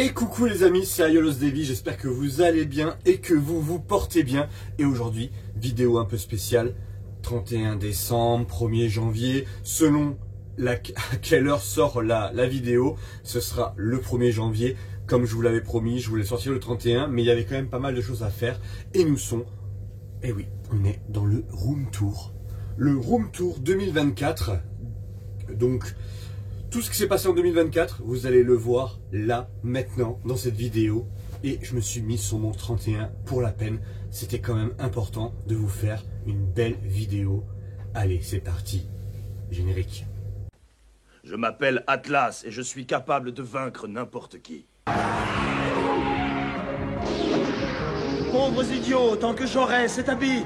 Et coucou les amis, c'est Aiolos Davy, j'espère que vous allez bien et que vous vous portez bien. Et aujourd'hui, vidéo un peu spéciale, 31 décembre, 1er janvier, selon à quelle heure sort la vidéo, ce sera le 1er janvier. Comme je vous l'avais promis, je voulais sortir le 31, mais il y avait quand même pas mal de choses à faire. Et nous sommes, eh oui, on est dans le Room Tour. Le Room Tour 2024, donc... tout ce qui s'est passé en 2024, vous allez le voir là, maintenant, dans cette vidéo. Et je me suis mis sur mon 31 pour la peine. C'était quand même important de vous faire une belle vidéo. Allez, c'est parti. Générique. Je m'appelle Atlas et je suis capable de vaincre n'importe qui. Pauvres idiots, tant que j'aurai cet habit.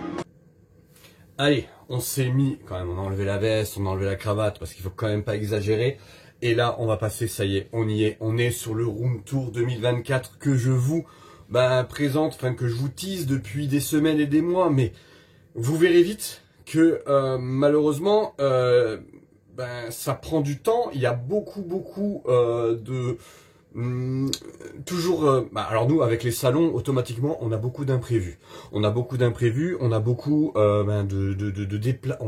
Allez, on s'est mis, quand même, on a enlevé la veste, on a enlevé la cravate, parce qu'il faut quand même pas exagérer. Et là, on va passer, ça y est, on est sur le Room Tour 2024 que je vous présente, enfin que je vous tease depuis des semaines et des mois. Mais vous verrez vite que malheureusement, ça prend du temps. Il y a beaucoup de... alors nous avec les salons automatiquement on a beaucoup d'imprévus, on a beaucoup de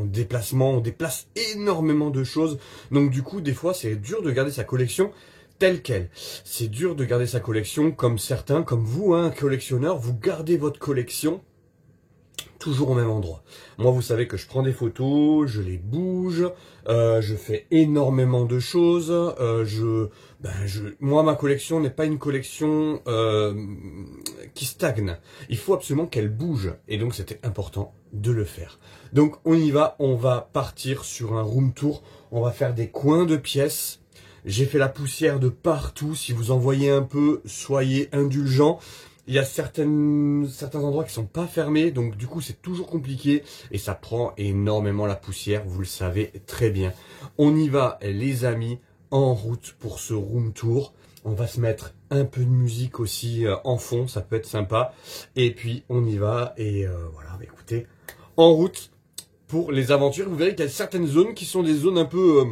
déplacements, on déplace énormément de choses, donc du coup des fois c'est dur de garder sa collection telle quelle, c'est dur de garder sa collection comme certains, comme vous collectionneurs, vous gardez votre collection toujours au même endroit. Moi, vous savez que je prends des photos, je les bouge, je fais énormément de choses. Moi, ma collection n'est pas une collection qui stagne. Il faut absolument qu'elle bouge. Et donc, c'était important de le faire. Donc, on y va. On va partir sur un room tour. On va faire des coins de pièces. J'ai fait la poussière de partout. Si vous en voyez un peu, soyez indulgents. Il y a certains endroits qui sont pas fermés, donc du coup c'est toujours compliqué et ça prend énormément la poussière, vous le savez très bien. On y va les amis, en route pour ce room tour. On va se mettre un peu de musique aussi en fond, ça peut être sympa. Et puis on y va et voilà, écoutez, en route pour les aventures. Vous verrez qu'il y a certaines zones qui sont des zones un peu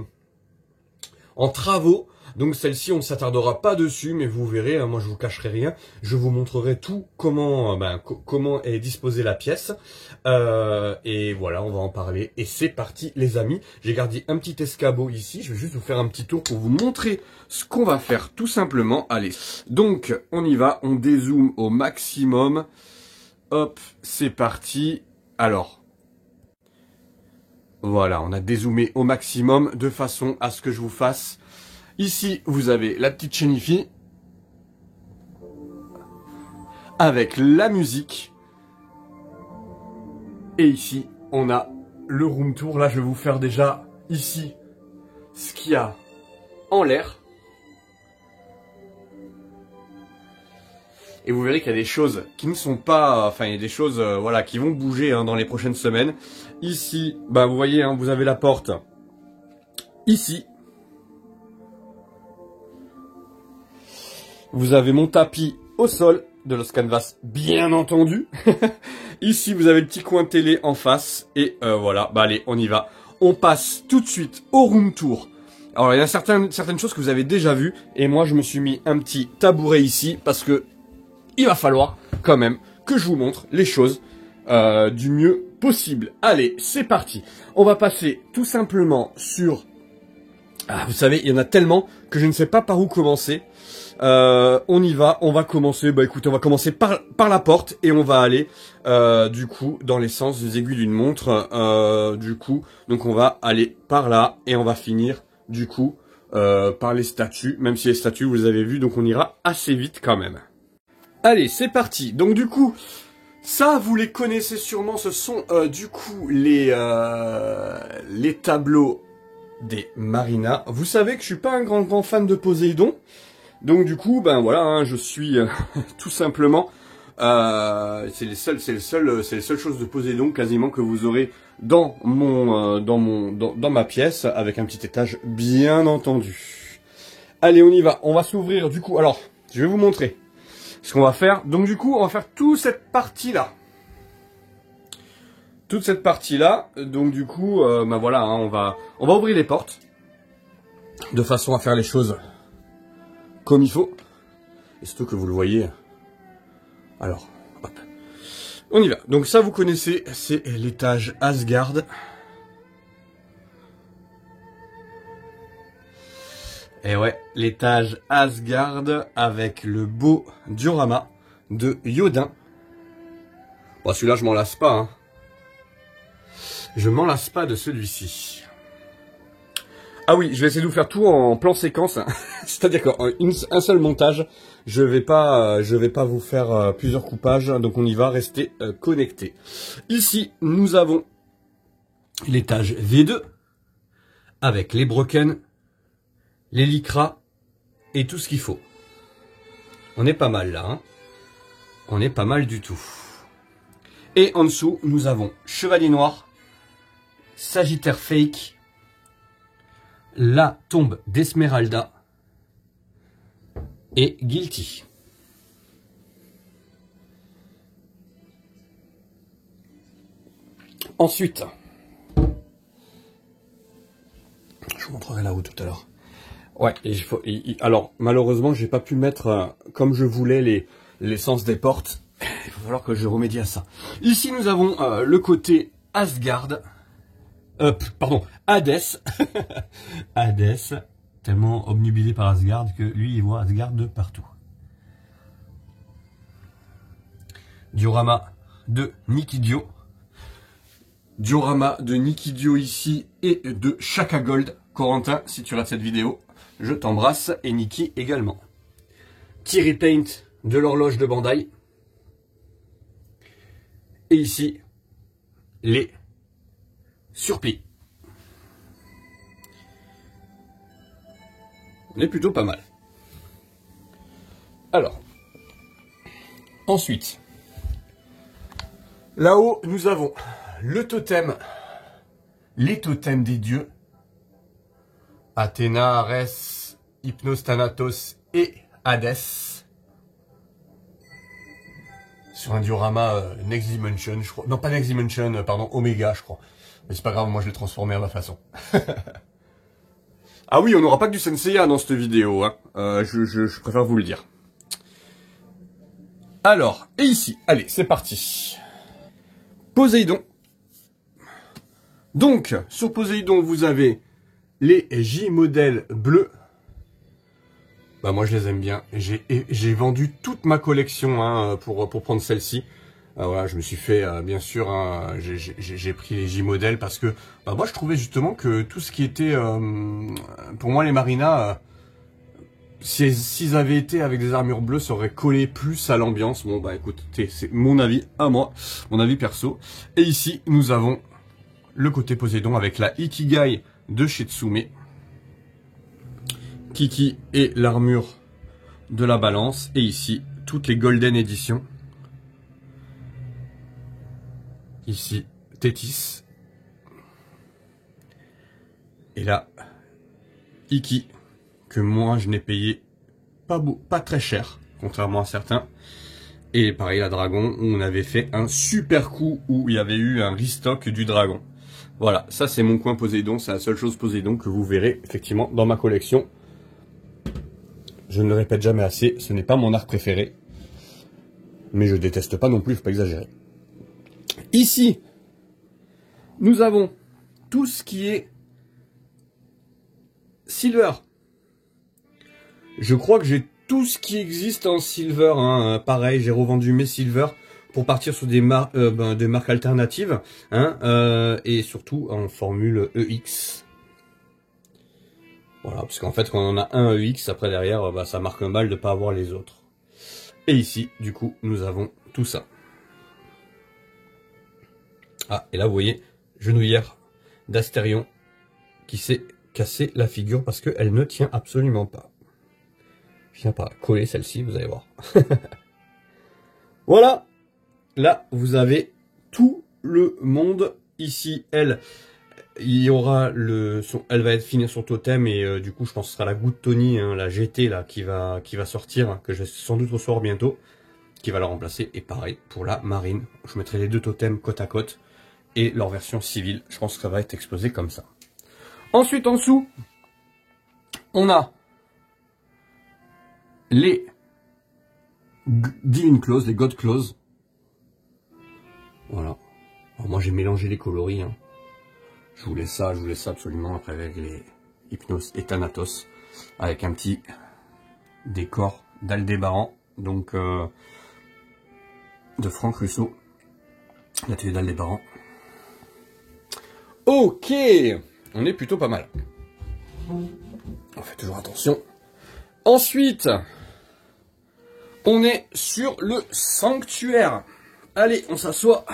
en travaux. Donc celle-ci, on ne s'attardera pas dessus, mais vous verrez, moi je vous cacherai rien, je vous montrerai tout comment est disposée la pièce. Et voilà, on va en parler. Et c'est parti les amis, j'ai gardé un petit escabeau ici, je vais juste vous faire un petit tour pour vous montrer ce qu'on va faire tout simplement. Allez, donc on y va, on dézoome au maximum. Hop, c'est parti. Alors, voilà, on a dézoomé au maximum de façon à ce que je vous fasse... Ici, vous avez la petite chenille avec la musique. Et ici, on a le room tour. Là, je vais vous faire déjà ici ce qu'il y a en l'air. Et vous verrez qu'il y a des choses qui ne sont pas... Enfin, il y a des choses voilà, qui vont bouger dans les prochaines semaines. Ici, vous voyez, vous avez la porte. Ici. Vous avez mon tapis au sol de Los Canvas, bien entendu. Ici, vous avez le petit coin télé en face. Et voilà, allez, on y va. On passe tout de suite au room tour. Alors, il y a certaines choses que vous avez déjà vues. Et moi, je me suis mis un petit tabouret ici. Parce que il va falloir quand même que je vous montre les choses du mieux possible. Allez, c'est parti. On va passer tout simplement sur... Ah, vous savez, il y en a tellement que je ne sais pas par où commencer. On y va, on va commencer, écoutez, on va commencer par la porte et on va aller du coup dans les sens des aiguilles d'une montre, du coup, donc on va aller par là et on va finir du coup par les statues, même si les statues vous les avez vues, donc on ira assez vite quand même. Allez, c'est parti. Donc du coup, ça vous les connaissez sûrement, ce sont du coup les tableaux des marinas. Vous savez que je suis pas un grand fan de Poséidon. Donc du coup, voilà, je suis tout simplement, c'est les seules choses de Poséidon quasiment que vous aurez dans ma pièce, avec un petit étage bien entendu. Allez, on y va, on va s'ouvrir du coup. Alors, je vais vous montrer ce qu'on va faire. Donc du coup, on va faire toute cette partie là. Donc du coup, voilà, on va ouvrir les portes de façon à faire les choses comme il faut. Et surtout que vous le voyez. Alors, hop. On y va. Donc ça, vous connaissez, c'est l'étage Asgard. Et ouais, l'étage Asgard avec le beau diorama de Yodin. Bon, celui-là, je m'en lasse pas. Hein. Je m'en lasse pas de celui-ci. Ah oui, je vais essayer de vous faire tout en plan séquence. Hein. C'est-à-dire qu'un seul montage, je vais pas vous faire plusieurs coupages. Donc on y va, rester connecté. Ici, nous avons l'étage V2 avec les broken, les lycras et tout ce qu'il faut. On est pas mal là. Hein. On est pas mal du tout. Et en dessous, nous avons Chevalier Noir, Sagittaire Fake, la tombe d'Esmeralda et Guilty. Ensuite, je vous montrerai là-haut tout à l'heure. Ouais, alors malheureusement, j'ai pas pu mettre comme je voulais les sens des portes. Il va falloir que je remédie à ça. Ici, nous avons le côté Asgard. Pardon, Hadès. Hadès, tellement obnubilé par Asgard que lui, il voit Asgard de partout. Diorama de Nikidio. Diorama de Nikidio ici et de Chaka Gold. Corentin, si tu rates cette vidéo, je t'embrasse et Niki également. Thierry Paint de l'horloge de Bandai. Et ici, les surplis. On est plutôt pas mal. Alors, ensuite, là-haut, nous avons le totem, les totems des dieux. Athéna, Arès, Hypnos, Thanatos et Hadès. Sur un diorama Next Dimension, je crois. Non, pas Next Dimension, pardon, Omega, je crois. Mais c'est pas grave, moi je l'ai transformé à ma façon. Ah oui, on n'aura pas que du Senseiya dans cette vidéo, hein. Je préfère vous le dire. Alors, et ici, allez, c'est parti. Poséidon. Donc, sur Poséidon, vous avez les J-modèles bleus. Bah moi je les aime bien. J'ai vendu toute ma collection hein, pour prendre celle-ci. Voilà, je me suis fait bien sûr, hein, j'ai pris les J-modèles parce que bah, moi je trouvais justement que tout ce qui était pour moi les Marinas, s'ils avaient été avec des armures bleues, ça aurait collé plus à l'ambiance. Bon bah écoutez, c'est mon avis à moi, mon avis perso. Et ici nous avons le côté Poséidon avec la Ikigai de Shitsume. Kiki et l'armure de la balance. Et ici, toutes les Golden Editions. Ici, Tétis. Et là, Iki, que moi je n'ai payé pas très cher, contrairement à certains. Et pareil, la Dragon, où on avait fait un super coup, où il y avait eu un restock du Dragon. Voilà, ça c'est mon coin Poséidon, c'est la seule chose Poséidon que vous verrez effectivement dans ma collection. Je ne le répète jamais assez, ce n'est pas mon arc préféré. Mais je déteste pas non plus, faut pas exagérer. Ici, nous avons tout ce qui est silver. Je crois que j'ai tout ce qui existe en silver. Hein. Pareil, j'ai revendu mes silver pour partir sur des marques alternatives. Hein, et surtout en formule EX. Voilà, parce qu'en fait, quand on a un EX, après derrière, bah, ça marque un mal de ne pas avoir les autres. Et ici, du coup, nous avons tout ça. Ah, et là, vous voyez, genouillère d'Astérion qui s'est cassé la figure parce qu'elle ne tient absolument pas. Je viens pas coller celle-ci, vous allez voir. Voilà. Là, vous avez tout le monde. Ici, elle... Il y aura elle va finir son totem et du coup je pense que ce sera la goutte Tony, hein, la GT là qui va sortir, hein, que je vais sans doute recevoir bientôt, qui va la remplacer. Et pareil pour la marine, je mettrai les deux totems côte à côte et leur version civile. Je pense que ça va être explosé comme ça. Ensuite en dessous, on a les Divine Claws, les God Claws. Voilà. Alors moi j'ai mélangé les coloris. Hein. Je voulais ça absolument après avec les Hypnos et Thanatos. Avec un petit décor d'Aldébaran. Donc de Franck Russo. L'atelier d'Aldébaran. Ok, on est plutôt pas mal. On fait toujours attention. Ensuite, on est sur le sanctuaire. Allez, on s'assoit.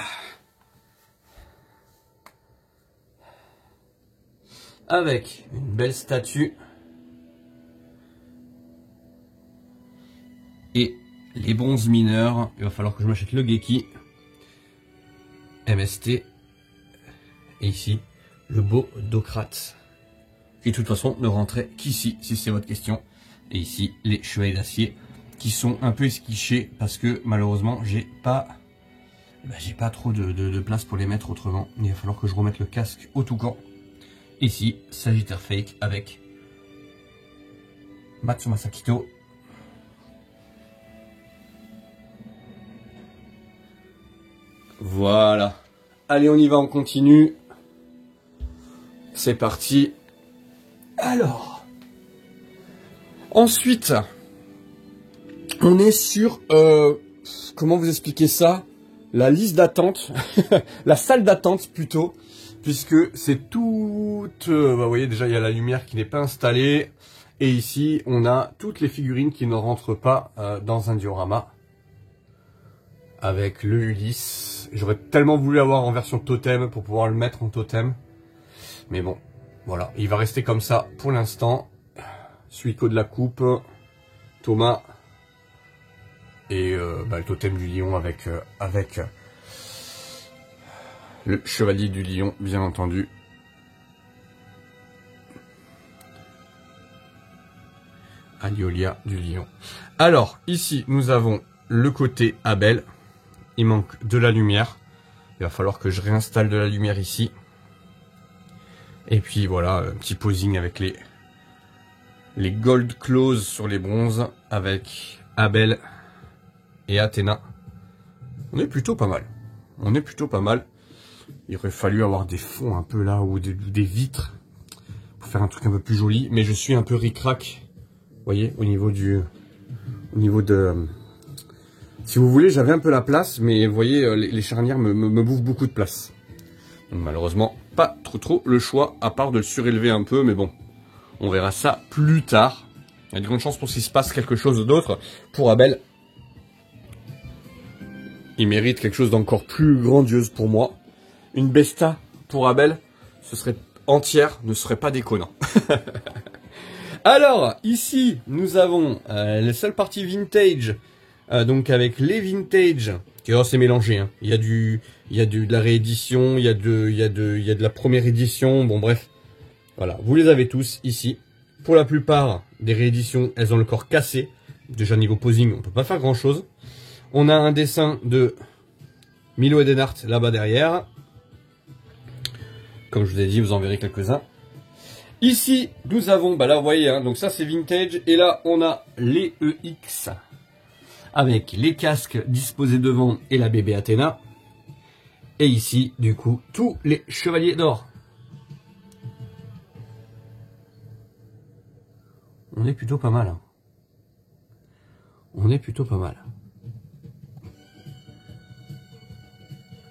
Avec une belle statue. Et les bronzes mineurs. Il va falloir que je m'achète le Geki. MST. Et ici, le beau Docrate. Qui de toute façon ne rentrait qu'ici, si c'est votre question. Et ici, les chevaliers d'acier. Qui sont un peu esquichés. Parce que malheureusement, j'ai pas trop de place pour les mettre autrement. Il va falloir que je remette le casque au toucan. Ici, Sagittaire Fake avec Matsuma Sakito. Voilà. Allez, on y va, on continue. C'est parti. Alors. Ensuite, on est sur... comment vous expliquer ça? La liste d'attente. La salle d'attente plutôt. Puisque c'est toute... vous voyez, déjà, il y a la lumière qui n'est pas installée. Et ici, on a toutes les figurines qui ne rentrent pas dans un diorama. Avec le Ulysse. J'aurais tellement voulu avoir en version totem pour pouvoir le mettre en totem. Mais bon, voilà. Il va rester comme ça pour l'instant. Suico de la coupe. Thomas. Et le totem du lion avec le chevalier du lion, bien entendu. Aliolia du lion. Alors, ici, nous avons le côté Abel. Il manque de la lumière. Il va falloir que je réinstalle de la lumière ici. Et puis voilà, un petit posing avec les Gold Claws sur les bronzes. Avec Abel et Athéna. On est plutôt pas mal. On est plutôt pas mal. Il aurait fallu avoir des fonds un peu là, ou des vitres. Pour faire un truc un peu plus joli. Mais je suis un peu ric-rac. Vous voyez, au niveau de... Si vous voulez, j'avais un peu la place, mais vous voyez, les charnières me bouffent beaucoup de place. Donc malheureusement, pas trop le choix, à part de le surélever un peu, mais bon, on verra ça plus tard. Il y a de grandes chances pour qu'il se passe quelque chose d'autre. Pour Abel, il mérite quelque chose d'encore plus grandiose pour moi. Une Besta pour Abel, ce serait entière, ne serait pas déconnant. Alors, ici, nous avons la seule partie vintage. Donc avec les vintage, c'est mélangé, hein. Il y a de la réédition, il y a de la première édition, bon bref. Voilà, vous les avez tous ici. Pour la plupart des rééditions, elles ont le corps cassé. Déjà niveau posing, on peut pas faire grand chose. On a un dessin de Milo Edenhart là-bas derrière. Comme je vous ai dit, vous en verrez quelques-uns. Ici, nous avons, là vous voyez, hein, donc ça c'est vintage. Et là, on a les EX. Avec les casques disposés devant et la bébé Athéna. Et ici, du coup, tous les chevaliers d'or. On est plutôt pas mal. Hein. On est plutôt pas mal.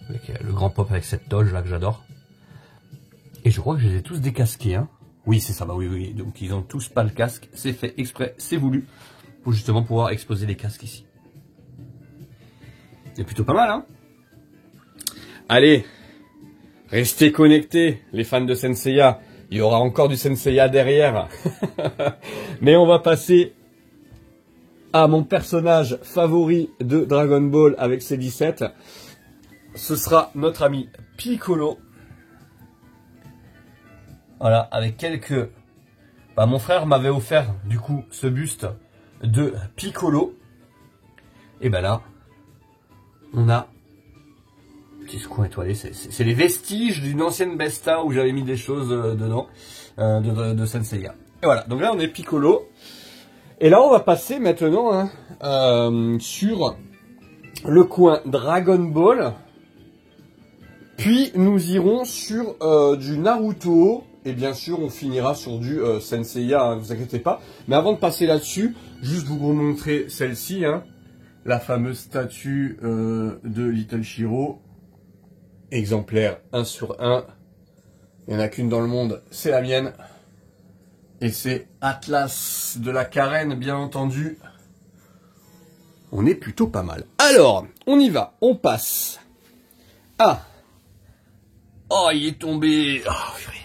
Avec le grand pop avec cette toge là que j'adore. Et je crois que je les ai tous décasqués. Hein. Oui, c'est ça, oui. Donc ils ont tous pas le casque. C'est fait exprès, c'est voulu. Pour justement pouvoir exposer les casques ici. C'est plutôt pas mal, hein. Allez, restez connectés, les fans de Senseiya. Il y aura encore du Senseiya derrière. Mais on va passer à mon personnage favori de Dragon Ball avec ses 17. Ce sera notre ami Piccolo. Voilà, avec quelques... mon frère m'avait offert, du coup, ce buste de Piccolo. Et là... on a petit secouant étoilé, c'est les vestiges d'une ancienne Besta où j'avais mis des choses dedans, de Senseiya. Et voilà, donc là on est Piccolo. Et là, on va passer maintenant sur le coin Dragon Ball. Puis, nous irons sur du Naruto. Et bien sûr, on finira sur du Senseiya, hein, ne vous inquiétez pas. Mais avant de passer là-dessus, juste vous remontrer celle-ci, hein, la fameuse statue de Little Shiro. Exemplaire 1 sur 1. Il n'y en a qu'une dans le monde, c'est la mienne. Et c'est Atlas de la Carène, bien entendu. On est plutôt pas mal. Alors, on y va, on passe. Ah. Oh, il est tombé. Oh, purée.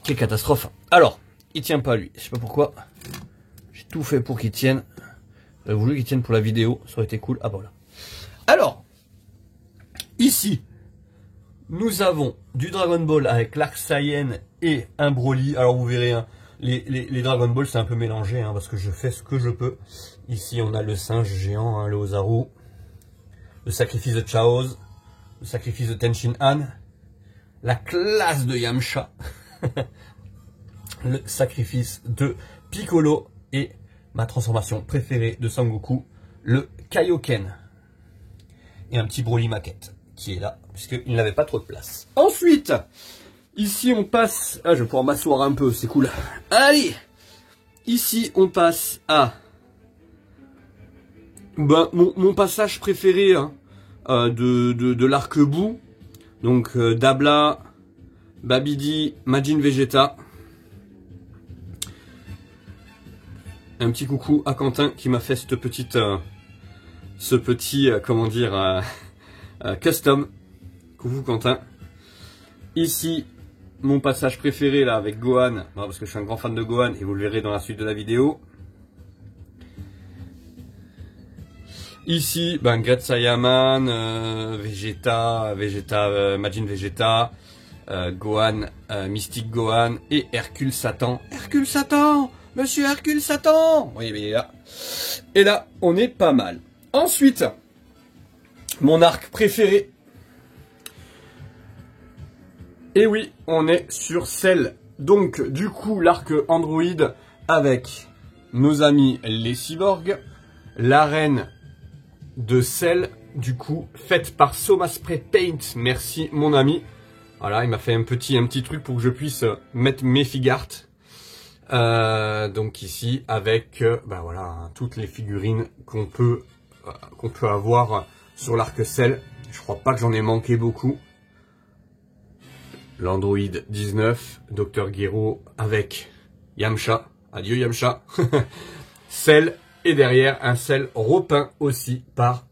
Quelle catastrophe. Alors, il tient pas lui, je sais pas pourquoi. J'ai tout fait pour qu'il tienne. J'aurais voulu qu'il tienne pour la vidéo, ça aurait été cool. Ah, voilà. Alors, ici, nous avons du Dragon Ball avec l'Arc Saiyan et un Broly. Alors, vous verrez, hein, les Dragon Ball, c'est un peu mélangé, hein, parce que je fais ce que je peux. Ici, on a le singe géant, hein, le Ozaru, le sacrifice de Chaoz, le sacrifice de Tenshin Han, la classe de Yamcha, le sacrifice de Piccolo et ma transformation préférée de Sangoku, le Kaioken. Et un petit Broly maquette qui est là, puisqu'il n'avait pas trop de place. Ensuite, ici on passe... Ah, je vais pouvoir m'asseoir un peu, c'est cool. Allez, ici on passe à... Ben, mon passage préféré, hein, de l'arc-bout. Donc Dabla, Babidi, Majin Vegeta. Un petit coucou à Quentin qui m'a fait cette petite, comment dire, custom. Coucou Quentin. Ici, mon passage préféré là avec Gohan, parce que je suis un grand fan de Gohan et vous le verrez dans la suite de la vidéo. Ici, ben, Gret Saiyaman, Vegeta, Majin Vegeta, Gohan, Mystique Gohan et Hercule Satan. Hercule Satan, Monsieur Hercule Satan. Oui, mais il est là. Et là, on est pas mal. Ensuite, mon arc préféré. Et oui, on est sur celle, donc, du coup, l'arc Android avec nos amis les cyborgs, l'arène de celle, du coup, faite par Soma Spray Paint. Merci, mon ami. Voilà, il m'a fait un petit truc pour que je puisse mettre mes figures. Donc ici, avec, ben voilà, hein, toutes les figurines qu'on peut avoir sur l'arc Cell. Je crois pas que j'en ai manqué beaucoup. L'Android 19, Dr Gero avec Yamcha. Adieu Yamcha. Cell. Et derrière, un Cell repeint aussi par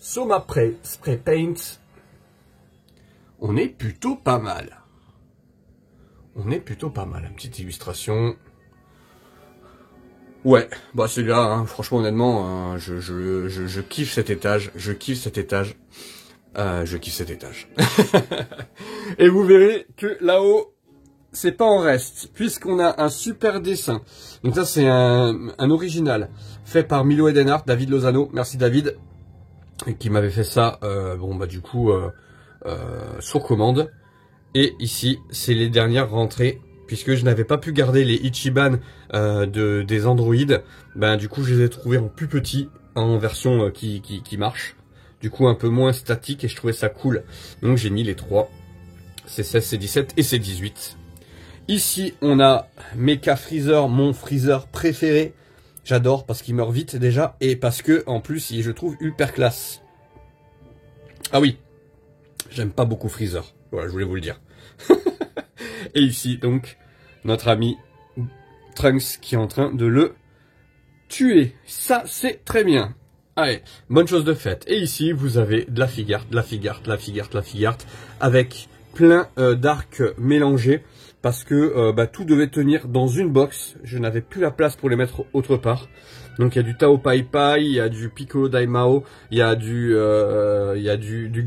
Soma Spray Paint. On est plutôt pas mal. On est plutôt pas mal. Une petite illustration. Ouais, bah celui-là, hein, franchement, honnêtement, je kiffe cet étage. Je kiffe cet étage. Je kiffe cet étage. Et vous verrez que là-haut, c'est pas en reste, puisqu'on a un super dessin. Donc ça, c'est un original fait par Milo Edenhardt, David Lozano. Merci David, qui m'avait fait ça, bon bah du coup, sur commande. Et ici, c'est les dernières rentrées, puisque je n'avais pas pu garder les Ichiban des Android. Ben du coup, je les ai trouvés en plus petit, en version qui marche. Du coup, un peu moins statique, et je trouvais ça cool. Donc j'ai mis les trois. C'est 16, c'est 17 et c'est 18. Ici, on a Mecha Freezer, mon Freezer préféré. J'adore parce qu'il meurt vite déjà et parce que en plus, je trouve hyper classe. Ah oui, j'aime pas beaucoup Freezer. Voilà, je voulais vous le dire. Et ici, donc, notre ami Trunks qui est en train de le tuer. Ça, c'est très bien. Allez, bonne chose de faite. Et ici, vous avez de la figure, avec plein d'arcs mélangés. Parce que tout devait tenir dans une box. Je n'avais plus la place pour les mettre autre part. Donc il y a du Tao Pai Pai, il y a du Piccolo Daimao, il y a du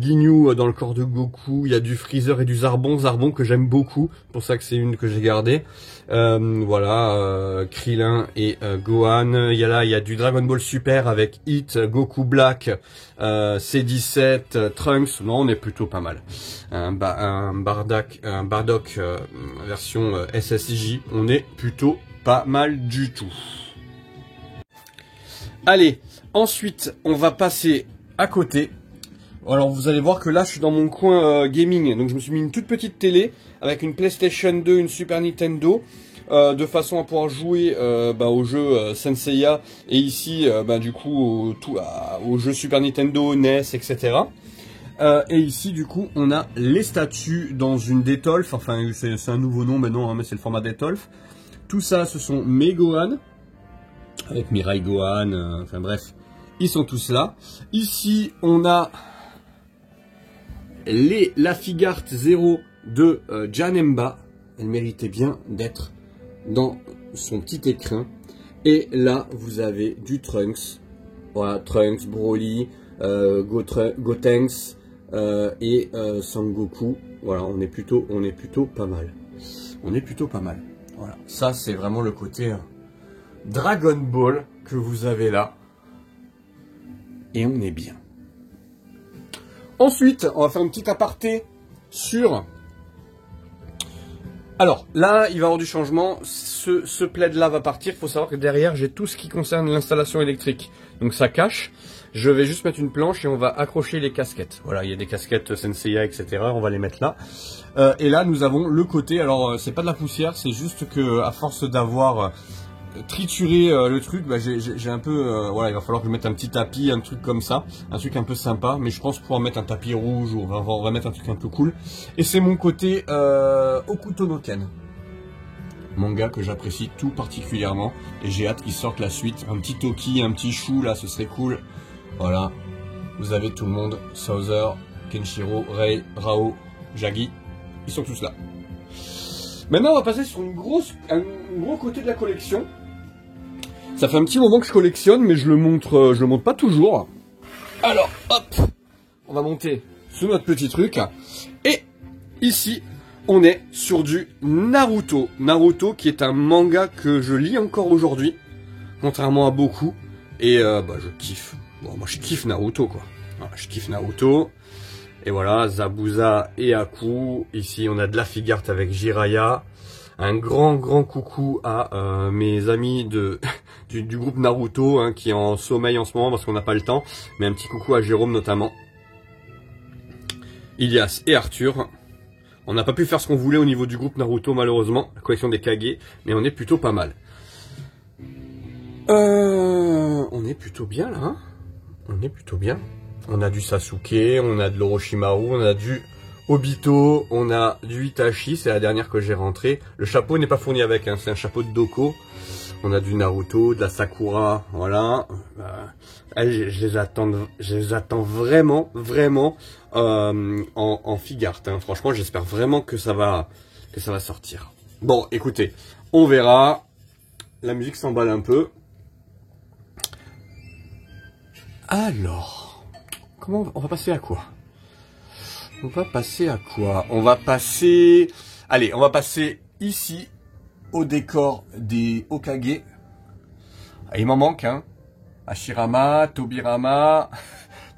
Ginyu dans le corps de Goku, il y a du Freezer et du Zarbon que j'aime beaucoup. C'est pour ça que c'est une que j'ai gardée. Voilà, Krillin et Gohan. Il y a du Dragon Ball Super avec Hit, Goku Black, C17, Trunks. Non, on est plutôt pas mal. Un Bardock version SSJ. On est plutôt pas mal du tout. Allez, ensuite, on va passer à côté. Alors, vous allez voir que là, je suis dans mon coin gaming. Donc, je me suis mis une toute petite télé avec une PlayStation 2, une Super Nintendo, de façon à pouvoir jouer au jeu Senseiya et ici, du coup, au jeu Super Nintendo, NES, etc. Et ici, du coup, on a les statues dans une Detolf. Enfin, c'est un nouveau nom maintenant, hein, mais c'est le format Detolf. Tout ça, ce sont mes Gohan. Avec Mirai Gohan, enfin bref, ils sont tous là. Ici, on a la Figart 0 de Janemba. Elle méritait bien d'être dans son petit écrin. Et là, vous avez du Trunks. Voilà, Trunks, Broly, Gotenks et Sangoku. Voilà, on est plutôt pas mal. On est plutôt pas mal. Voilà, ça c'est vraiment le côté Dragon Ball que vous avez là. Et on est bien. Ensuite, on va faire une petite aparté sur... Alors, là, il va y avoir du changement. Ce plaid là va partir. Il faut savoir que derrière, j'ai tout ce qui concerne l'installation électrique. Donc ça cache. Je vais juste mettre une planche et on va accrocher les casquettes. Voilà, il y a des casquettes Senseiya, etc. On va les mettre là. Et là, nous avons le côté... Alors, c'est pas de la poussière, c'est juste que à force d'avoir... triturer le truc, j'ai un peu voilà, il va falloir que je mette un petit tapis, un truc comme ça, un truc un peu sympa, mais je pense pouvoir mettre un tapis rouge ou on va mettre un truc un peu cool. Et c'est mon côté Hokuto no Ken, manga que j'apprécie tout particulièrement et j'ai hâte qu'il sorte la suite. Un petit Toki, un petit Chou là, ce serait cool. Voilà, vous avez tout le monde, Souther, Kenshiro, Rei, Rao, Jagi, ils sont tous là. Maintenant on va passer sur un gros côté de la collection. Ça fait un petit moment que je collectionne, mais je le montre pas toujours. Alors, hop, on va monter sur notre petit truc. Et ici, on est sur du Naruto. Naruto qui est un manga que je lis encore aujourd'hui, contrairement à beaucoup. Et je kiffe. Bon, moi je kiffe Naruto quoi. Voilà, je kiffe Naruto. Et voilà, Zabuza et Aku. Ici, on a de la Figart avec Jiraiya. Un grand coucou à mes amis du groupe Naruto hein, qui est en sommeil en ce moment parce qu'on n'a pas le temps. Mais un petit coucou à Jérôme notamment. Ilias et Arthur. On n'a pas pu faire ce qu'on voulait au niveau du groupe Naruto malheureusement. La collection des Kage. Mais on est plutôt pas mal. On est plutôt bien là. Hein, on est plutôt bien. On a du Sasuke, on a de l'Orochimaru, on a du Obito, on a du Itachi, c'est la dernière que j'ai rentrée. Le chapeau n'est pas fourni avec, hein, c'est un chapeau de Doko. On a du Naruto, de la Sakura, voilà. Je les attends vraiment en Figart. Hein. Franchement, j'espère vraiment que ça va sortir. Bon, écoutez, on verra. La musique s'emballe un peu. Alors, comment on va passer à quoi? On va passer à quoi? On va passer... Allez, on va passer ici au décor des Hokage. Il m'en manque, hein. Hashirama, Tobirama,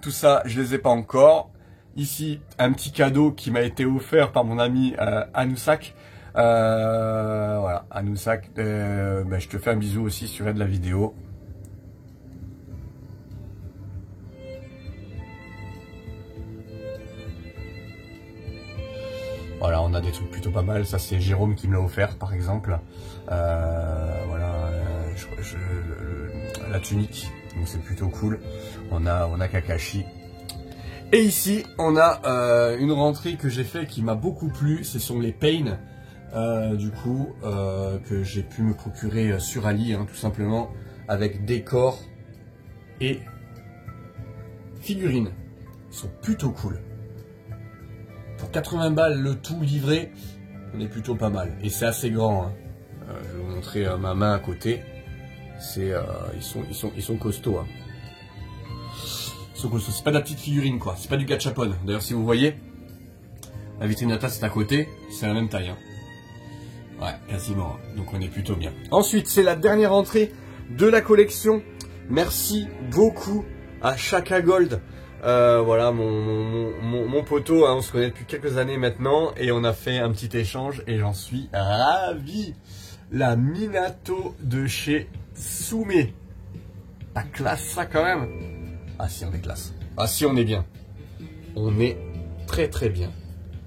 tout ça, je les ai pas encore. Ici, un petit cadeau qui m'a été offert par mon ami Anusak. Voilà, Anusak, je te fais un bisou aussi si tu regardes la vidéo. Voilà, on a des trucs plutôt pas mal. Ça, c'est Jérôme qui me l'a offert, par exemple. Voilà, la tunique. Donc, c'est plutôt cool. On a Kakashi. Et ici, on a une rentrée que j'ai fait qui m'a beaucoup plu. Ce sont les Pain, que j'ai pu me procurer sur Ali, hein, tout simplement, avec décor et figurines. Ils sont plutôt cool. Pour 80 balles le tout livré, on est plutôt pas mal. Et c'est assez grand. Hein. Je vais vous montrer ma main à côté. Ils sont costauds. Hein. Ils sont costauds. C'est pas de la petite figurine quoi. C'est pas du gachapon. D'ailleurs si vous voyez, la vitrine à tasse est à côté. C'est la même taille. Hein. Ouais, quasiment. Hein. Donc on est plutôt bien. Ensuite, c'est la dernière entrée de la collection. Merci beaucoup à Shaka Gold. Voilà mon poteau, hein, on se connaît depuis quelques années maintenant et on a fait un petit échange et j'en suis ravi. La Minato de chez Tsume. Pas classe ça quand même. Ah si, on est classe. Ah si, on est bien. On est très très bien.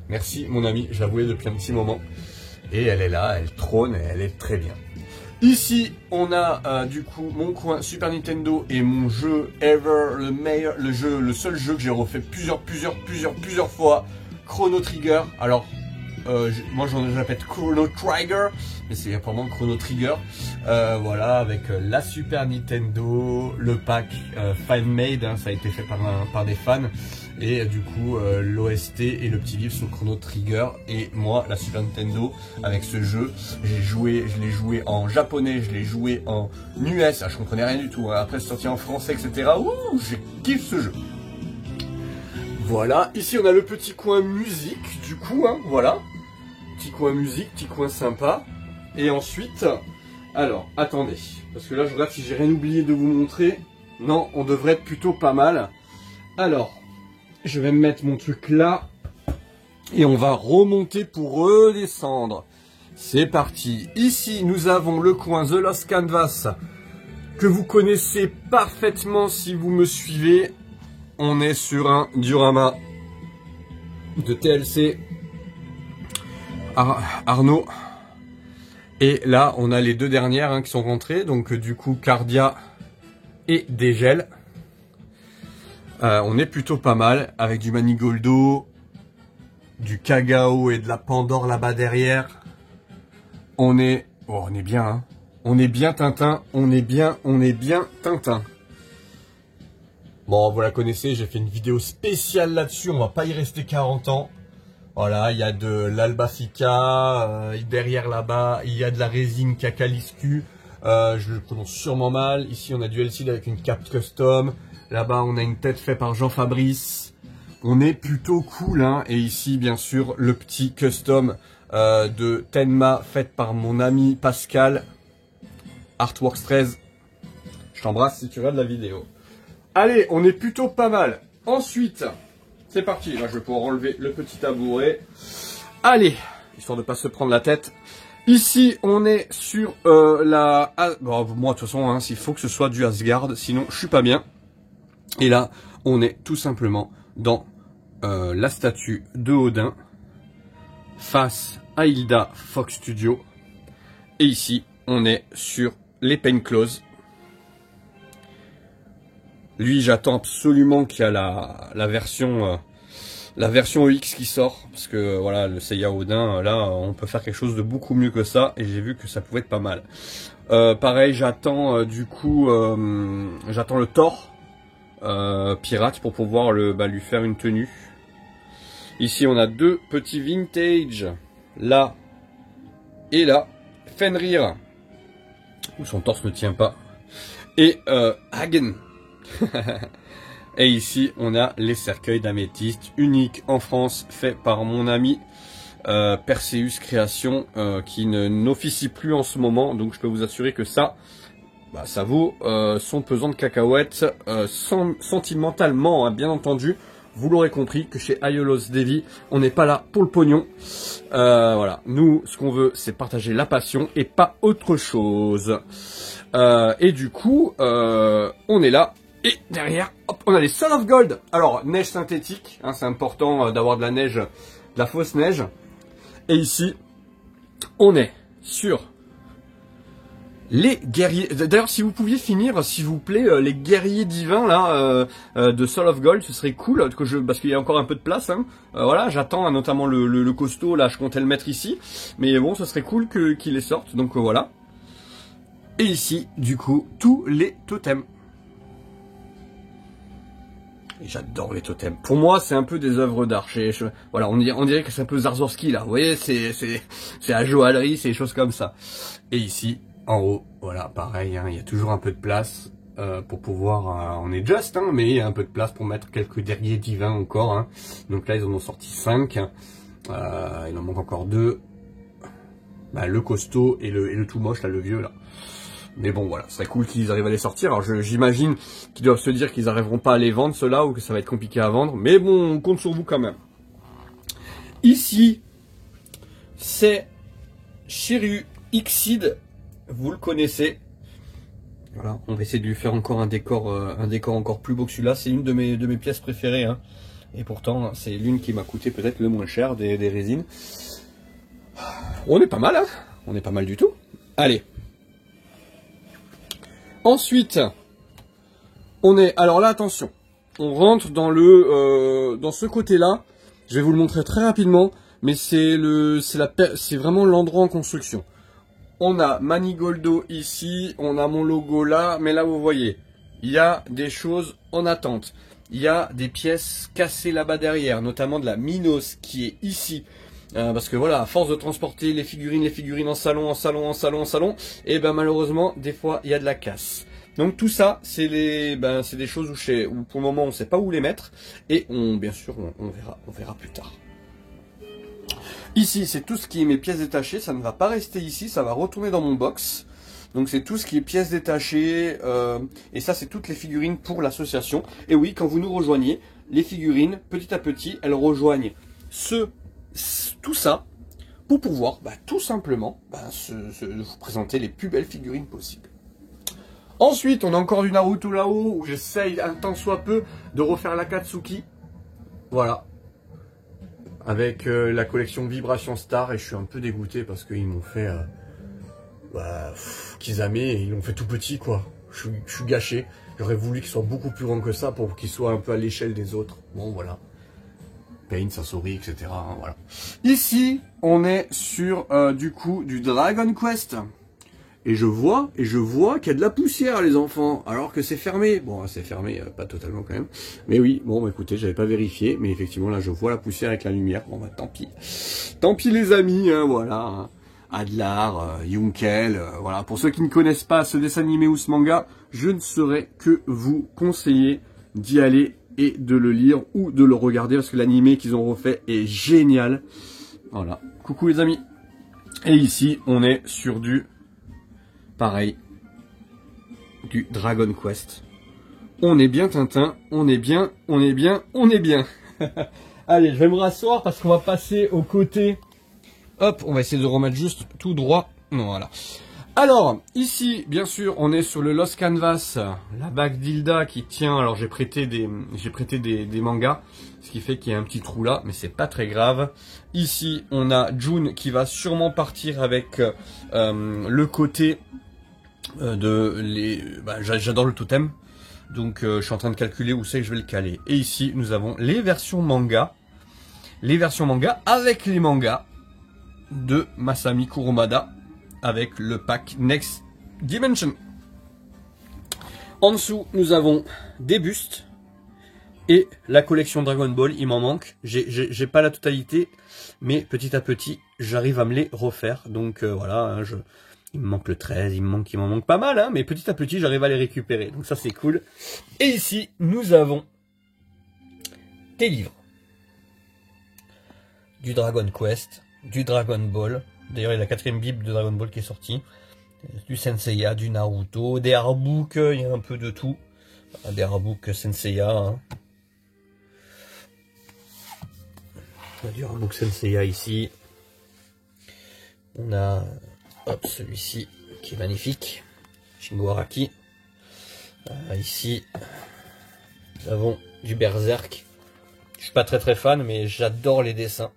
Merci mon ami, je la voulais depuis un petit moment. Et elle est là, elle trône et elle est très bien. Ici, on a du coup mon coin Super Nintendo et mon jeu ever, le meilleur, le seul jeu que j'ai refait plusieurs fois, Chrono Trigger. Alors, moi j'appelle Chrono Trigger, mais c'est vraiment Chrono Trigger. Voilà, avec la Super Nintendo, le pack fan-made, hein, ça a été fait par des fans. Et du coup l'OST et le petit livre sur Chrono Trigger. Et moi la Super Nintendo avec ce jeu, je l'ai joué en japonais, je l'ai joué en US, je comprenais rien du tout, hein. Après c'est sorti en français, etc. Ouh, je kiffe ce jeu. Voilà, ici on a le petit coin musique du coup, hein, voilà. Petit coin musique, petit coin sympa. Et ensuite, alors attendez, parce que là je regarde si j'ai rien oublié de vous montrer. Non, on devrait être plutôt pas mal. Alors, je vais me mettre mon truc là et on va remonter pour redescendre. C'est parti. Ici, nous avons le coin The Lost Canvas que vous connaissez parfaitement si vous me suivez. On est sur un diorama de TLC Arnaud. Et là, on a les deux dernières hein, qui sont rentrées. Donc du coup, Cardia et Dégel. On est plutôt pas mal avec du Manigoldo, du Kagao et de la Pandore là-bas derrière. On est bien, hein. On est bien Tintin, on est bien Tintin. Bon, vous la connaissez, j'ai fait une vidéo spéciale là-dessus, on va pas y rester 40 ans. Voilà, il y a de l'Albafica, derrière là-bas, il y a de la résine Cacaliscu, je le prononce sûrement mal. Ici, on a du LCD avec une cape custom. Là-bas, on a une tête faite par Jean-Fabrice. On est plutôt cool, hein. Et ici, bien sûr, le petit custom de Tenma fait par mon ami Pascal. Artworks 13. Je t'embrasse si tu regardes la vidéo. Allez, on est plutôt pas mal. Ensuite, c'est parti. Là, je vais pouvoir enlever le petit tabouret. Allez, histoire de pas se prendre la tête. Ici, on est sur la... Bon, moi, de toute façon, hein, s'il faut que ce soit du Asgard, sinon, je suis pas bien. Et là, on est tout simplement dans la statue de Odin face à Hilda Fox Studio. Et ici, on est sur les Painkloths. Lui, j'attends absolument qu'il y a la version EX qui sort. Parce que voilà, le Seiya Odin, là, on peut faire quelque chose de beaucoup mieux que ça. Et j'ai vu que ça pouvait être pas mal. Pareil, j'attends du coup, j'attends le Thor. Pirate pour pouvoir lui faire une tenue. Ici on a deux petits vintage, là et là. Fenrir, où son torse ne tient pas, et Hagen. Et ici on a les cercueils d'améthyste uniques en France, fait par mon ami Perseus Création, qui n'officie plus en ce moment, donc je peux vous assurer que ça vaut son pesant de cacahuètes, sentimentalement, hein, bien entendu. Vous l'aurez compris que chez Aiolos Devi, on n'est pas là pour le pognon. Voilà, nous, ce qu'on veut, c'est partager la passion et pas autre chose. Et du coup, on est là. Et derrière, hop, on a les Son of Gold. Alors, neige synthétique, hein, c'est important d'avoir de la neige, de la fausse neige. Et ici, on est sur... les guerriers, d'ailleurs si vous pouviez finir s'il vous plaît les guerriers divins là de Soul of Gold, ce serait cool parce qu'il y a encore un peu de place, hein. Voilà, j'attends notamment le costaud là, je comptais le mettre ici, mais bon, ce serait cool qu'il les sorte, donc voilà. Et ici du coup tous les totems. Et j'adore les totems. Pour moi, c'est un peu des œuvres d'art. Voilà, on dirait que c'est un peu Zarzorski là. Vous voyez, c'est la joaillerie, c'est des choses comme ça. Et ici, en haut, voilà, pareil, hein, il y a toujours un peu de place pour pouvoir... on est juste, hein, mais il y a un peu de place pour mettre quelques guerriers divins encore. Hein. Donc là, ils en ont sorti 5. Il en manque encore 2. Le costaud et le tout moche, là, le vieux, là. Mais bon, voilà, ce serait cool qu'ils arrivent à les sortir. Alors j'imagine qu'ils doivent se dire qu'ils n'arriveront pas à les vendre, ceux-là, ou que ça va être compliqué à vendre. Mais bon, on compte sur vous quand même. Ici, c'est Shiryu Xseed. Vous le connaissez. Voilà, on va essayer de lui faire encore un décor encore plus beau que celui-là. C'est une de mes pièces préférées, hein. Et pourtant, c'est l'une qui m'a coûté peut-être le moins cher des résines. On est pas mal, hein. On est pas mal du tout. Allez. Ensuite, on est... Alors là, attention. On rentre dans dans ce côté-là. Je vais vous le montrer très rapidement. Mais c'est vraiment l'endroit en construction. On a Manigoldo ici, on a mon logo là, mais là vous voyez, il y a des choses en attente. Il y a des pièces cassées là-bas derrière, notamment de la Minos qui est ici. Parce que voilà, à force de transporter les figurines en salon, et ben malheureusement, des fois, il y a de la casse. Donc tout ça, c'est des choses où pour le moment, on ne sait pas où les mettre. Et bien sûr, on verra plus tard. Ici, c'est tout ce qui est mes pièces détachées, ça ne va pas rester ici, ça va retourner dans mon box. Donc c'est tout ce qui est pièces détachées, et ça c'est toutes les figurines pour l'association. Et oui, quand vous nous rejoignez, les figurines, petit à petit, elles rejoignent tout ça, pour pouvoir tout simplement vous présenter les plus belles figurines possibles. Ensuite, on a encore du Naruto là-haut, où j'essaye un tant soit peu de refaire l'Akatsuki. Voilà. Avec la collection Vibration Star, et je suis un peu dégoûté parce qu'ils m'ont fait Kizame, et ils l'ont fait tout petit quoi. Je suis gâché. J'aurais voulu qu'il soit beaucoup plus grand que ça pour qu'il soit un peu à l'échelle des autres. Bon voilà. Pain, Sasori, etc. Hein, voilà. Ici, on est sur du coup du Dragon Quest. Et je vois qu'il y a de la poussière, les enfants, alors que c'est fermé. Bon, c'est fermé, pas totalement quand même. Mais oui, bon, écoutez, j'avais pas vérifié, mais effectivement, là, je vois la poussière avec la lumière. Bon, tant pis. Tant pis, les amis, hein, voilà. Hein. Adlar, Yunkel, voilà. Pour ceux qui ne connaissent pas ce dessin animé ou ce manga, je ne saurais que vous conseiller d'y aller et de le lire ou de le regarder, parce que l'animé qu'ils ont refait est génial. Voilà. Coucou, les amis. Et ici, on est sur pareil, du Dragon Quest. On est bien Tintin, on est bien. Allez, je vais me rasseoir parce qu'on va passer au côté. Hop, on va essayer de remettre juste tout droit. Non, voilà. Alors, ici, bien sûr, on est sur le Lost Canvas, la bague d'Hilda qui tient. Alors, j'ai prêté des mangas, ce qui fait qu'il y a un petit trou là, mais c'est pas très grave. Ici, on a June qui va sûrement partir avec le côté j'adore le totem, donc je suis en train de calculer où c'est que je vais le caler. Et ici nous avons les versions manga avec les mangas de Masami Kurumada avec le pack Next Dimension. En dessous nous avons des bustes et la collection Dragon Ball. Il m'en manque, j'ai pas la totalité, mais petit à petit j'arrive à me les refaire. Donc voilà, hein, il me manque le 13, il m'en manque pas mal, hein, mais petit à petit, j'arrive à les récupérer. Donc ça, c'est cool. Et ici, nous avons des livres. Du Dragon Quest, du Dragon Ball. D'ailleurs, il y a la 4e Bible de Dragon Ball qui est sortie. Du Senseiya, du Naruto, des artbooks, il y a un peu de tout. Des artbooks Senseiya. Hein. On a du artbook Senseiya ici. On a... Hop, celui-ci qui est magnifique, Shingo Araki. Ici, nous avons du Berserk. Je suis pas très fan, mais j'adore les dessins.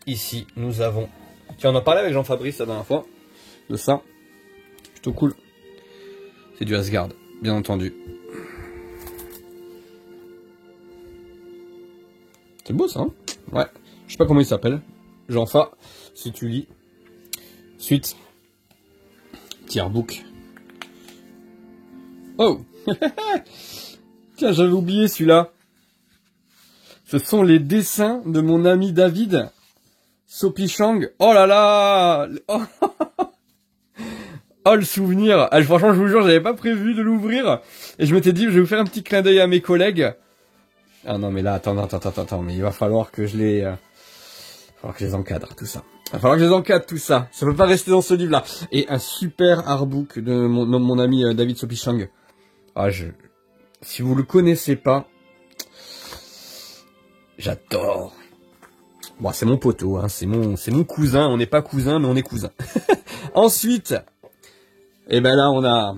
Ici, nous avons... Tiens, on en parlait avec Jean-Fabrice la dernière fois, de ça. Plutôt cool. C'est du Asgard, bien entendu. C'est beau ça, hein? Ouais. Je sais pas comment il s'appelle. Jean-Fa, si tu lis. Suite. Petit artbook. Oh. Tiens, j'avais oublié celui-là. Ce sont les dessins de mon ami David Sopichang. Oh là là. Oh, oh le souvenir. Ah, franchement, je vous jure, j'avais pas prévu de l'ouvrir. Et je m'étais dit, je vais vous faire un petit clin d'œil à mes collègues. Ah non, mais là, attends. Mais il va falloir que je les encadre, tout ça. Il va falloir que je les encadre, tout ça. Ça peut pas rester dans ce livre-là. Et un super artbook de mon ami David Sopichang. Ah, si vous le connaissez pas, j'adore. Bon, c'est mon poteau, hein. C'est mon cousin. On n'est pas cousins, mais on est cousins. Ensuite, et ben là, on a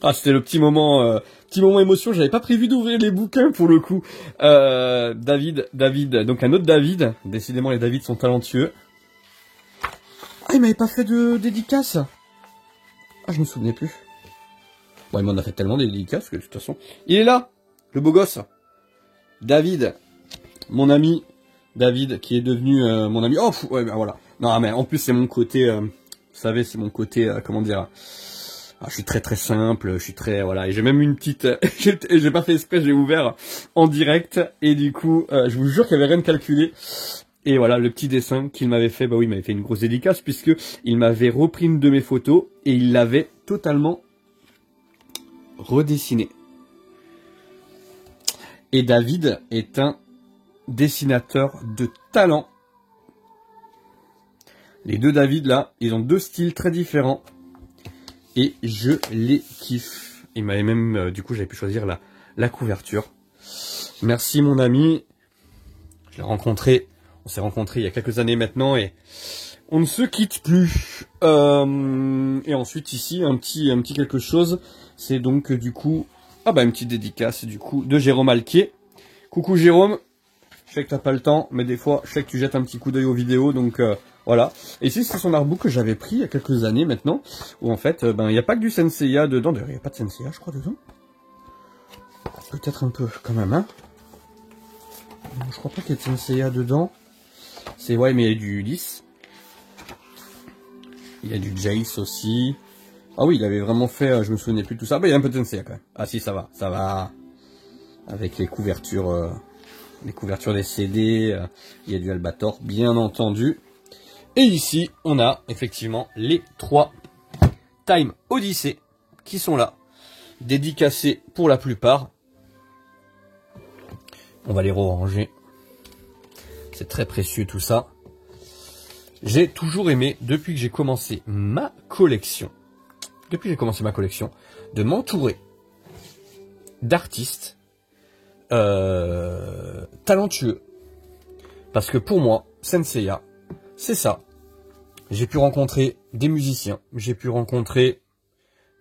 Ah, c'était le petit moment émotion. J'avais pas prévu d'ouvrir les bouquins pour le coup. David, donc un autre David. Décidément, les David sont talentueux. Ah, il m'avait pas fait de dédicace. Ah, je me souvenais plus. Bon, il m'en a fait tellement des dédicaces que de toute façon... Il est là, le beau gosse. David, mon ami. David, qui est devenu mon ami. Oh, ouais, ben voilà. Non, mais en plus, c'est mon côté... vous savez, c'est mon côté... comment dire... Ah, je suis très très simple, je suis très... Voilà, et j'ai même une petite... j'ai pas fait exprès, j'ai ouvert en direct. Et du coup, je vous jure qu'il n'y avait rien de calculé. Et voilà, le petit dessin qu'il m'avait fait, bah oui, il m'avait fait une grosse dédicace, puisque il m'avait repris une de mes photos, et il l'avait totalement redessiné. Et David est un dessinateur de talent. Les deux David, là, ils ont deux styles très différents, et je les kiffe. Il m'avait même, du coup, j'avais pu choisir la couverture. Merci, mon ami. Je l'ai rencontré... On s'est rencontrés il y a quelques années maintenant et on ne se quitte plus. Et ensuite ici un petit quelque chose. C'est donc du coup une petite dédicace du coup de Jérôme Alquier. Coucou Jérôme. Je sais que t'as pas le temps, mais des fois je sais que tu jettes un petit coup d'œil aux vidéos, donc voilà. Et ici c'est son artbook que j'avais pris il y a quelques années maintenant, où en fait il n'y a pas que du Senseiya dedans. D'ailleurs il n'y a pas de Senseiya je crois dedans. Peut-être un peu quand même hein. Non, je crois pas qu'il y ait de Senseiya dedans. C'est ouais, mais il y a du Ulysse. Il y a du Jace aussi. Ah oui, il avait vraiment fait, je me souvenais plus de tout ça. Bah, il y a un peu de Senseiya quand même. Ah si, ça va. Avec les couvertures des CD. Il y a du Albator, bien entendu. Et ici, on a effectivement les 3 Time Odyssey qui sont là. Dédicacés pour la plupart. On va les ranger. C'est très précieux tout ça. J'ai toujours aimé, depuis que j'ai commencé ma collection, de m'entourer d'artistes talentueux. Parce que pour moi, Senseiya, c'est ça. J'ai pu rencontrer des musiciens, j'ai pu rencontrer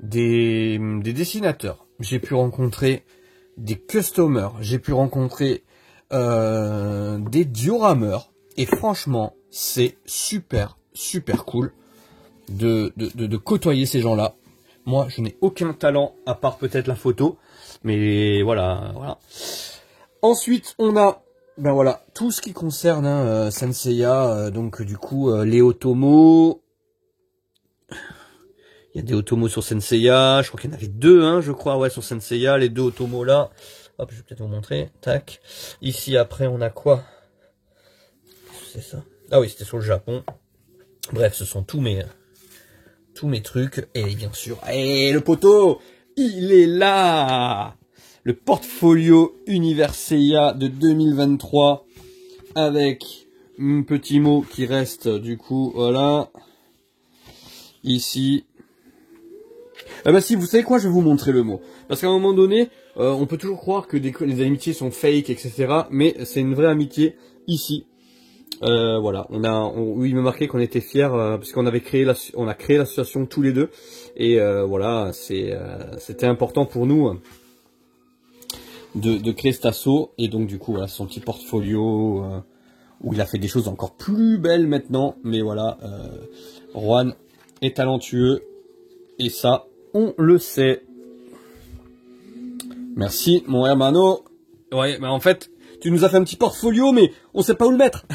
des dessinateurs, j'ai pu rencontrer des customers, j'ai pu rencontrer des diorameurs, et franchement c'est super cool de côtoyer ces gens là. Moi je n'ai aucun talent à part peut-être la photo, mais voilà. Ensuite on a tout ce qui concerne Senseiya, donc du coup les Otomo. Il y a des Otomo sur Senseiya, je crois qu'il y en avait 2 je crois, ouais, sur Senseiya, les 2 Otomo là. Hop, je vais peut-être vous montrer. Tac. Ici, après, on a quoi? C'est ça. Ah oui, c'était sur le Japon. Bref, ce sont tous mes trucs. Et bien sûr, le poteau, il est là. Le portfolio Univers Seiya de 2023. Avec un petit mot qui reste, du coup, voilà. Ici. Si, vous savez quoi, je vais vous montrer le mot. Parce qu'à un moment donné, on peut toujours croire que les amitiés sont fake, etc. Mais c'est une vraie amitié ici. Voilà, oui, il me marquait qu'on était fiers parce qu'on avait créé l'association tous les deux. Et voilà, c'était important pour nous de créer cet asso. Et donc du coup, voilà, son petit portfolio où il a fait des choses encore plus belles maintenant. Mais voilà, Juan est talentueux et ça, on le sait. Merci, mon hermano. Ouais, mais en fait, tu nous as fait un petit portfolio, mais on sait pas où le mettre.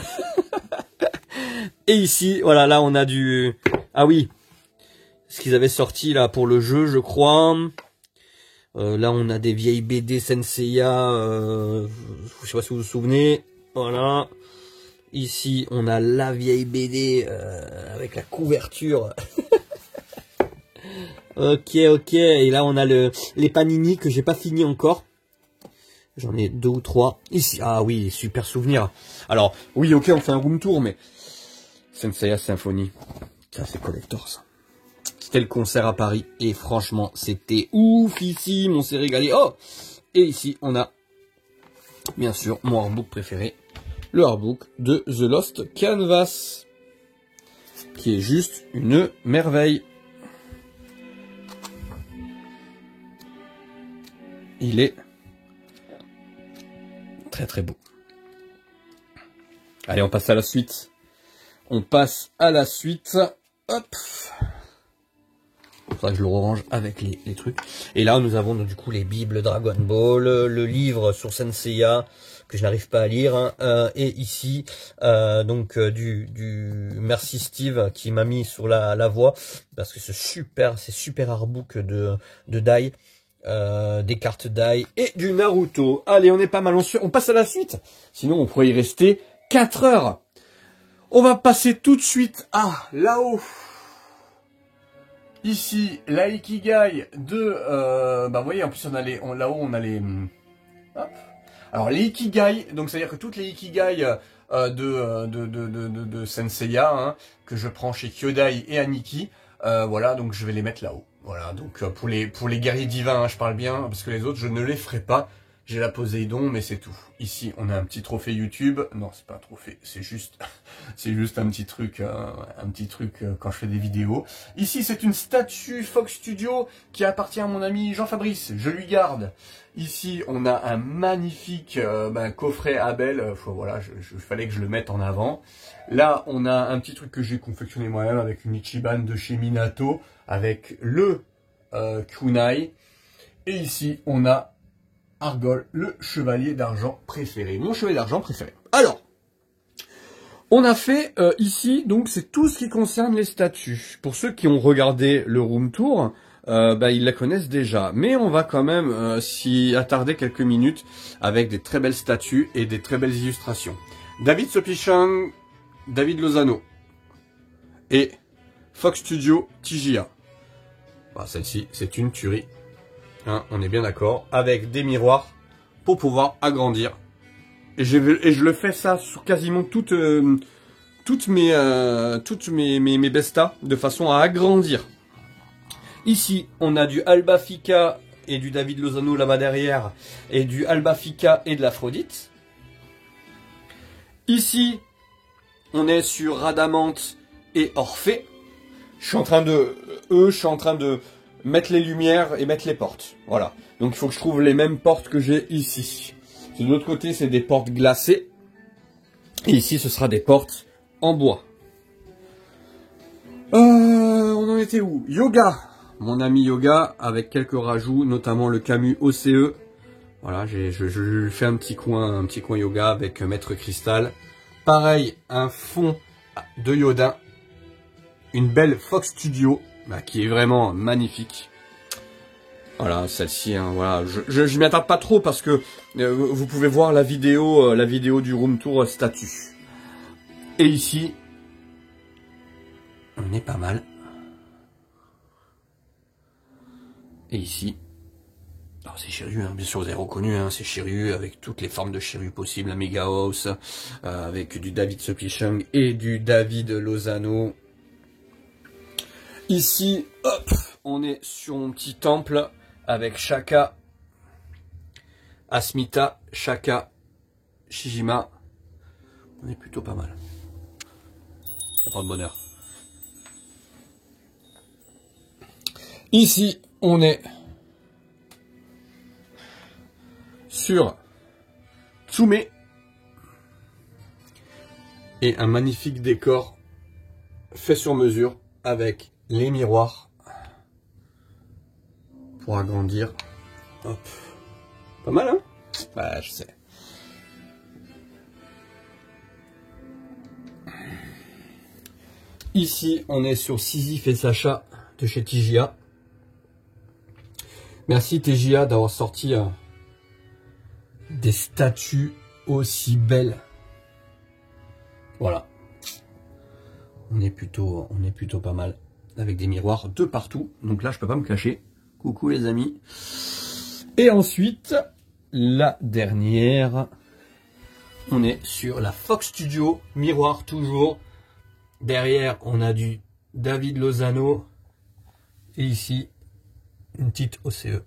Et ici, voilà, là, on a du... Ah oui, ce qu'ils avaient sorti, là, pour le jeu, je crois. Là, on a des vieilles BD Senseiya. Je sais pas si vous vous souvenez. Voilà. Ici, on a la vieille BD avec la couverture. Ok. Et là, on a les Panini que j'ai pas fini encore. J'en ai 2 ou 3. Ici, ah oui, super souvenir. Alors, oui, ok, on fait un room tour, mais... Senseiya Symphony. Ça, c'est collector, ça. C'était le concert à Paris. Et franchement, c'était oufissime. On s'est régalé. Oh! Et ici, on a, bien sûr, mon artbook préféré. Le artbook de The Lost Canvas. Qui est juste une merveille. il est très très beau. Allez, on passe à la suite. On passe à la suite. Hop. Faudra que je le range avec les trucs. Et là, nous avons donc, du coup les bibles Dragon Ball, le livre sur Senseiya que je n'arrive pas à lire, hein, et ici donc du merci Steve qui m'a mis sur la voie parce que c'est super artbook de Dai, des cartes Dai et du Naruto. Allez, on est pas mal, on passe à la suite. Sinon, on pourrait y rester 4 heures. On va passer tout de suite à là-haut. Ici, la Ikigai de... vous voyez, en plus, là-haut, on a les... Hop. Alors, les Ikigai, donc c'est-à-dire que toutes les Ikigai de Senseiya, hein, que je prends chez Kyodai et Aniki, voilà, donc je vais les mettre là-haut. Voilà, donc pour les guerriers divins, hein, je parle bien, parce que les autres, je ne les ferai pas. J'ai la Poséidon, mais c'est tout. Ici, on a un petit trophée YouTube. Non, c'est pas un trophée, c'est juste un petit truc, quand je fais des vidéos. Ici, c'est une statue Fox Studio qui appartient à mon ami Jean-Fabrice. Je lui garde. Ici, on a un magnifique coffret Abel. Voilà, fallait que je le mette en avant. Là, on a un petit truc que j'ai confectionné moi-même avec une Ichiban de chez Minato, avec le kunai. Et ici, on a Argol, le chevalier d'argent préféré. Mon chevalier d'argent préféré. Alors, on a fait ici, donc c'est tout ce qui concerne les statues. Pour ceux qui ont regardé le room tour, ils la connaissent déjà. Mais on va quand même s'y attarder quelques minutes avec des très belles statues et des très belles illustrations. David Sopichang, David Lozano et Fox Studio TGA. Celle-ci, c'est une tuerie. Hein, on est bien d'accord, avec des miroirs pour pouvoir agrandir. Et je le fais ça sur quasiment toutes mes bestas, de façon à agrandir. Ici, on a du Alba Fika et du David Lozano là-bas derrière, et du Alba Fika et de l'Aphrodite. Ici, on est sur Radamante et Orphée. Je suis en train de mettre les lumières et mettre les portes. Voilà. Donc il faut que je trouve les mêmes portes que j'ai ici. De l'autre côté, c'est des portes glacées. Et ici, ce sera des portes en bois. On en était où? Yoga. Mon ami Yoga, avec quelques rajouts, notamment le Camus OCE. Voilà, je fais un petit coin yoga avec Maître Cristal. Pareil, un fond de Yoda. Une belle Fox Studio. Qui est vraiment magnifique. Voilà, celle-ci, hein, voilà. Je m'y attarde pas trop parce que vous pouvez voir la vidéo du room tour statue. Et ici, on est pas mal. Et ici, alors c'est Shiryu, hein, bien sûr vous avez reconnu, hein, c'est Shiryu avec toutes les formes de Shiryu possibles, la Mega House, avec du David Sopichang et du David Lozano. Ici, hop, on est sur mon petit temple avec Shaka, Asmita, Shaka, Shijima. On est plutôt pas mal. Ça prend de bonheur. Ici, on est sur Tsume et un magnifique décor fait sur mesure avec les miroirs pour agrandir. Hop. Pas mal, hein? Ouais, je sais. Ici, on est sur Sisyphe et Sacha de chez TGA. Merci TGA d'avoir sorti des statues aussi belles. Voilà. On est plutôt pas mal. Avec des miroirs de partout. Donc là, je peux pas me cacher. Coucou les amis. Et ensuite, la dernière. On est sur la Fox Studio. Miroir toujours. Derrière, on a du David Lozano. Et ici, une petite OCE.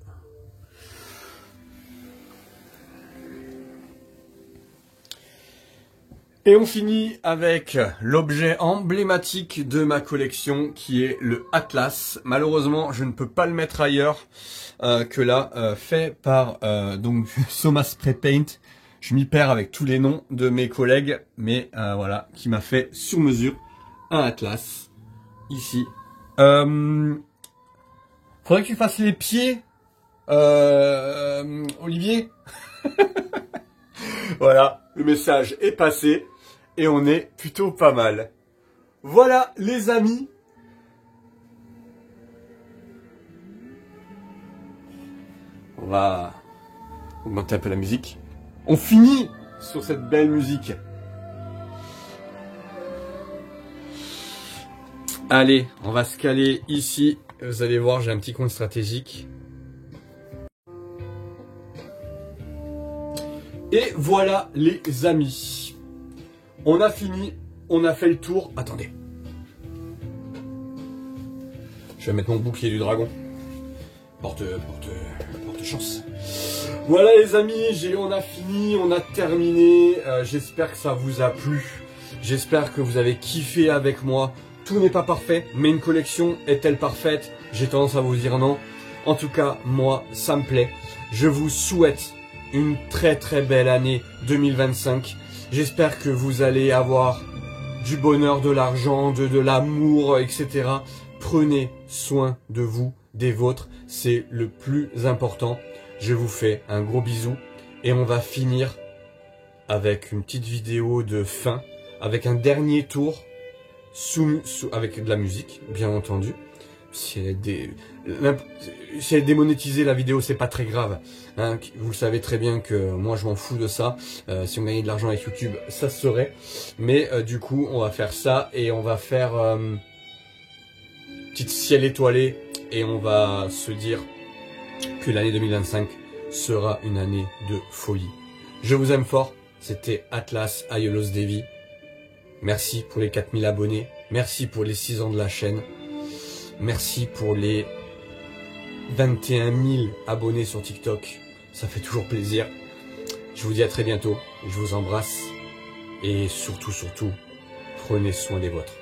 Et on finit avec l'objet emblématique de ma collection qui est le Atlas. Malheureusement, je ne peux pas le mettre ailleurs que là, fait par donc Soma Spray Paint. Je m'y perds avec tous les noms de mes collègues, mais voilà, qui m'a fait sur mesure un Atlas ici. Faudrait que tu fasses les pieds, Olivier. Voilà, le message est passé et on est plutôt pas mal. Voilà les amis. On va augmenter un peu la musique. On finit sur cette belle musique. Allez, on va se caler ici. Vous allez voir, j'ai un petit coin stratégique. Et voilà les amis, on a fini, on a fait le tour. Attendez, je vais mettre mon bouclier du dragon, porte chance. Voilà les amis, on a fini, on a terminé. J'espère que ça vous a plu, j'espère que vous avez kiffé avec moi. Tout n'est pas parfait, mais une collection est-elle parfaite? J'ai tendance à vous dire non. En tout cas, moi, ça me plaît. Je vous souhaite une très très belle année 2025. J'espère que vous allez avoir du bonheur, de l'argent, de l'amour, etc. Prenez soin de vous, des vôtres. C'est le plus important. Je vous fais un gros bisou. Et on va finir avec une petite vidéo de fin. Avec un dernier tour. Avec de la musique, bien entendu. Si elle est démonétisée la vidéo, c'est pas très grave, hein. Vous le savez très bien que moi je m'en fous de ça. Si on gagnait de l'argent avec YouTube, ça se serait. Mais du coup, on va faire ça et on va faire petite ciel étoilé et on va se dire que l'année 2025 sera une année de folie. Je vous aime fort. C'était Atlas Aiolos Devi. Merci pour les 4000 abonnés. Merci pour les 6 ans de la chaîne. Merci pour les 21 000 abonnés sur TikTok. Ça fait toujours plaisir. Je vous dis à très bientôt. Je vous embrasse. Et surtout, prenez soin des vôtres.